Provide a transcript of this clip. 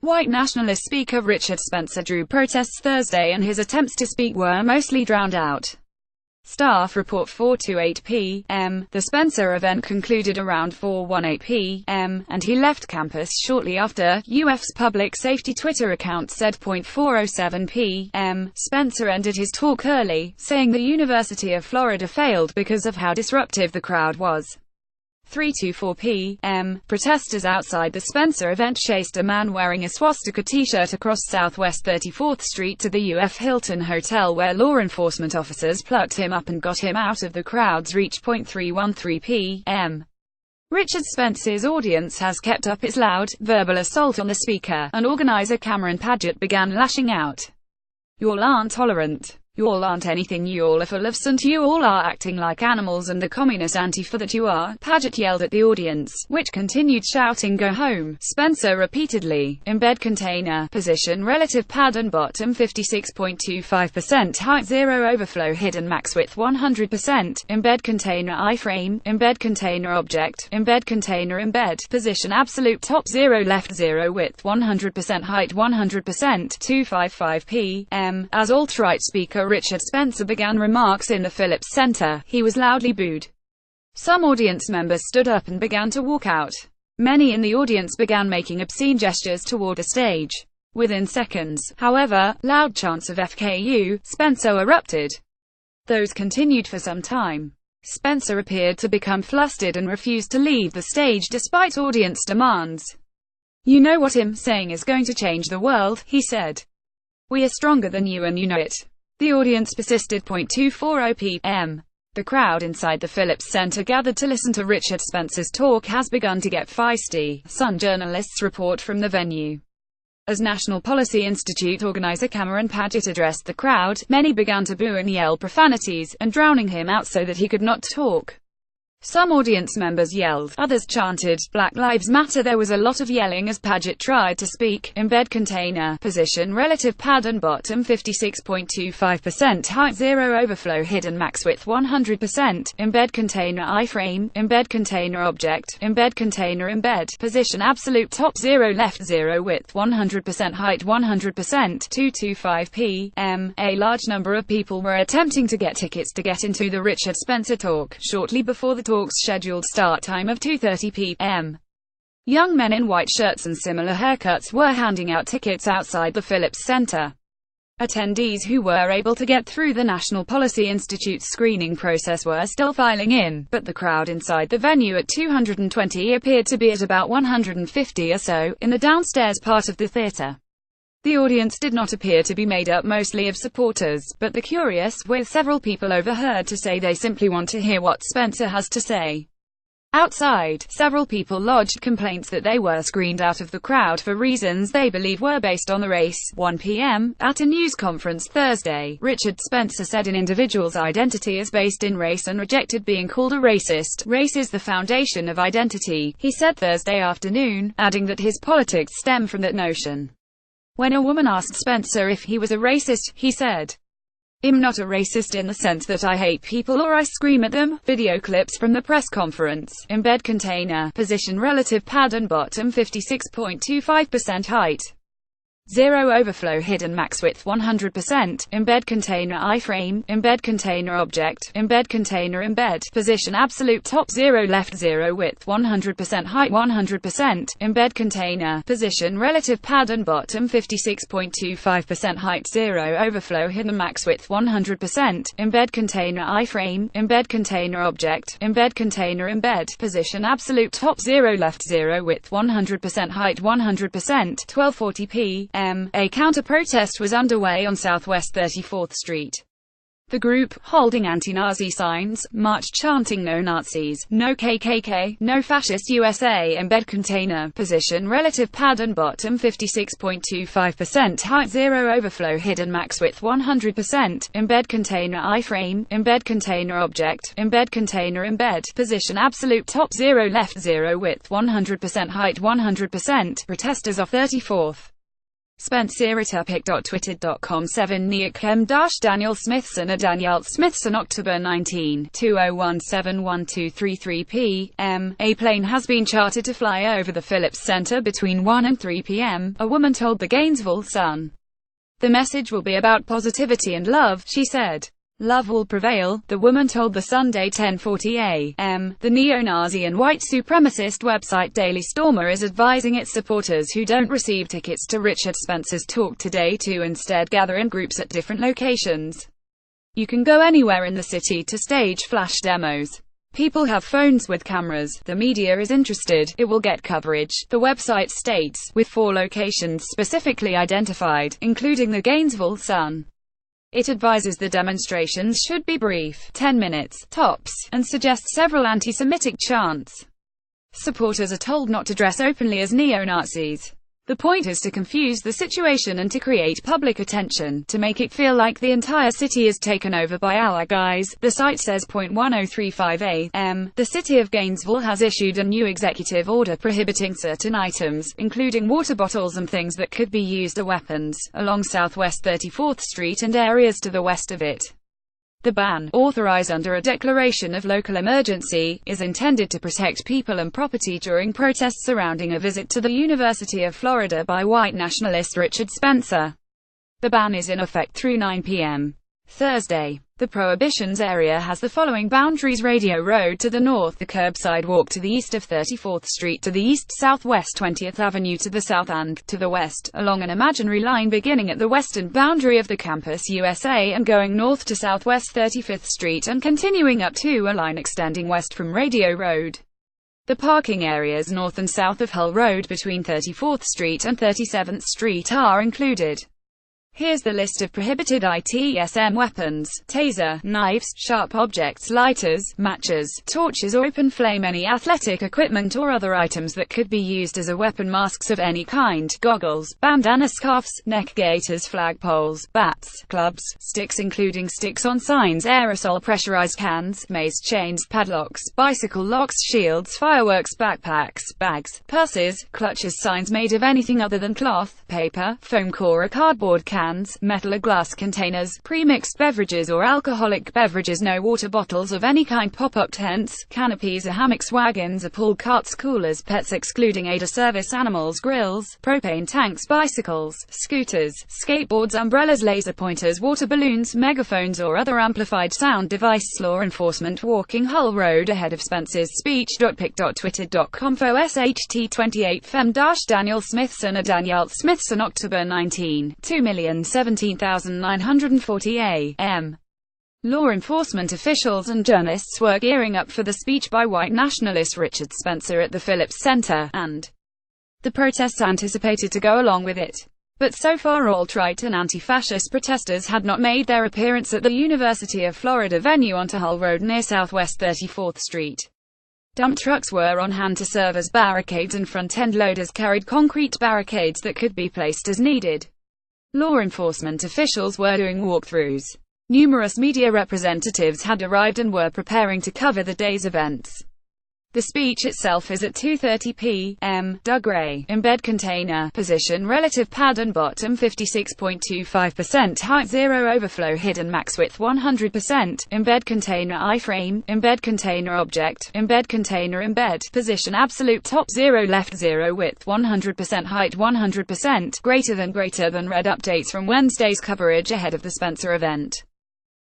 White nationalist speaker Richard Spencer drew protests Thursday and his attempts to speak were mostly drowned out. Staff report 4:28 p.m. The Spencer event concluded around 4:18 p.m., and he left campus shortly after, UF's public safety Twitter account said. 4:07 p.m. Spencer ended his talk early, saying the University of Florida failed because of how disruptive the crowd was. 3:24 p.m. Protesters outside the Spencer event chased a man wearing a swastika t-shirt across Southwest 34th Street to the UF Hilton Hotel, where law enforcement officers plucked him up and got him out of the crowd's reach. 3:13 p.m. Richard Spencer's audience has kept up its loud, verbal assault on the speaker, and organizer Cameron Paget began lashing out. "You all aren't tolerant. You all aren't anything. You all are full of stunt. You all are acting like animals and the communist Antifa that you are," Paget yelled at the audience, which continued shouting, "Go home." Spencer repeatedly, embed container, position relative pattern bottom 56.25% height 0 overflow hidden max width 100%, embed container iframe, embed container object, embed container embed, position absolute top 0 left 0 width 100% height 100%, 2:55 p.m. As alt-right speaker Richard Spencer began remarks in the Phillips Center, he was loudly booed. Some audience members stood up and began to walk out. Many in the audience began making obscene gestures toward the stage. Within seconds, however, loud chants of "FKU," Spencer erupted. Those continued for some time. Spencer appeared to become flustered and refused to leave the stage despite audience demands. "You know what I'm saying is going to change the world," he said. "We are stronger than you and you know it." The audience persisted. 2:40 p.m. The crowd inside the Phillips Center gathered to listen to Richard Spencer's talk has begun to get feisty, Sun journalists report from the venue. As National Policy Institute organizer Cameron Paget addressed the crowd, many began to boo and yell profanities, and drowning him out so that he could not talk. Some audience members yelled, others chanted, "Black Lives Matter." There was a lot of yelling as Paget tried to speak. Embed container, position relative pattern bottom 56.25% height 0 overflow hidden max width 100%, embed container iframe, embed container object, embed container embed, position absolute top 0 left 0 width 100% height 100%, 2:25 p.m. A large number of people were attempting to get tickets to get into the Richard Spencer talk, shortly before the talk's scheduled start time of 2:30 p.m. Young men in white shirts and similar haircuts were handing out tickets outside the Phillips Center. Attendees who were able to get through the National Policy Institute's screening process were still filing in, but the crowd inside the venue at 220 appeared to be at about 150 or so, in the downstairs part of the theater. The audience did not appear to be made up mostly of supporters, but the curious, with several people overheard to say they simply want to hear what Spencer has to say. Outside, several people lodged complaints that they were screened out of the crowd for reasons they believe were based on the race. 1 p.m. At a news conference Thursday, Richard Spencer said an individual's identity is based in race and rejected being called a racist. "Race is the foundation of identity," he said Thursday afternoon, adding that his politics stem from that notion. When a woman asked Spencer if he was a racist, he said, "I'm not a racist in the sense that I hate people or I scream at them." Video clips from the press conference. Embed container, position relative pattern bottom 56.25% height 0 overflow hidden max width 100%, embed container iframe, embed container object, embed container embed, position absolute top 0 left 0 width 100% height 100%, embed container, position relative pattern bottom 56.25% height 0 overflow hidden max width 100%, embed container iframe, embed container object, embed container embed, position absolute top 0 left 0 width 100% height 100%, 12:40 p.m. A counter-protest was underway on Southwest 34th Street. The group, holding anti-Nazi signs, marched chanting "No Nazis, No KKK, No Fascist USA." Embed container, position relative pattern bottom 56.25% height 0 overflow hidden max width 100%, embed container iframe, embed container object, embed container embed, position absolute top 0 left 0 width 100% height 100%. Protesters off 34th Spencer at epic.twitter.com 7 Neakem Daniel Smithson Daniel Smithson October 19, 2017 p.m. A plane has been chartered to fly over the Phillips Center between 1 and 3 p.m., a woman told the Gainesville Sun. The message will be about positivity and love, she said. Love will prevail, the woman told the Sunday 10:40 a.m. The neo-Nazi and white supremacist website Daily Stormer is advising its supporters who don't receive tickets to Richard Spencer's talk today to instead gather in groups at different locations. You can go anywhere in the city to stage flash demos. People have phones with cameras. The media is interested. It will get coverage, the website states, with 4 locations specifically identified, including the Gainesville Sun. It advises the demonstrations should be brief, 10 minutes, tops, and suggests several anti-Semitic chants. Supporters are told not to dress openly as neo-Nazis. The point is to confuse the situation and to create public attention, to make it feel like the entire city is taken over by our guys, the site says. 10:35 a.m. The city of Gainesville has issued a new executive order prohibiting certain items, including water bottles and things that could be used as weapons, along Southwest 34th Street and areas to the west of it. The ban, authorized under a declaration of local emergency, is intended to protect people and property during protests surrounding a visit to the University of Florida by white nationalist Richard Spencer. The ban is in effect through 9 p.m. Thursday. The Prohibitions area has the following boundaries: Radio Road to the north, the Curbside Walk to the east of 34th Street to the east, Southwest 20th Avenue to the south and, to the west, along an imaginary line beginning at the western boundary of the Campus USA and going north to Southwest 35th Street and continuing up to a line extending west from Radio Road. The parking areas north and south of Hull Road between 34th Street and 37th Street are included. Here's the list of prohibited ITSM weapons: taser, knives, sharp objects, lighters, matches, torches or open flame, any athletic equipment or other items that could be used as a weapon, masks of any kind, goggles, bandana, scarves, neck gaiters, flagpoles, bats, clubs, sticks including sticks on signs, aerosol pressurized cans, mace chains, padlocks, bicycle locks, shields, fireworks, backpacks, bags, purses, clutches, signs made of anything other than cloth, paper, foam core or cardboard, cans, metal or glass containers, pre-mixed beverages or alcoholic beverages, no water bottles of any kind, pop-up tents, canopies or hammocks, wagons or pull carts, coolers, pets excluding aid or service animals, grills, propane tanks, bicycles, scooters, skateboards, umbrellas, laser pointers, water balloons, megaphones or other amplified sound devices. Law enforcement walking Hull Road ahead of Spencer's speech. Pic.twitter.com /SHT 28 Fem Daniel Smithson Danielle Smithson October 19, 2,017,940 a.m. Law enforcement officials and journalists were gearing up for the speech by white nationalist Richard Spencer at the Phillips Center, and the protests anticipated to go along with it. But so far alt-right and anti-fascist protesters had not made their appearance at the University of Florida venue onto Hull Road near Southwest 34th Street. Dump trucks were on hand to serve as barricades, and front-end loaders carried concrete barricades that could be placed as needed. Law enforcement officials were doing walkthroughs. Numerous media representatives had arrived and were preparing to cover the day's events. The speech itself is at 2:30 p.m. Doug Ray. Embed container. Position relative pad and bottom 56.25%. Height 0 overflow hidden max width 100%. Embed container iframe. Embed container object. Embed container embed. Position absolute top 0 left 0 width 100%. Height 100%. Greater than red updates from Wednesday's coverage ahead of the Spencer event.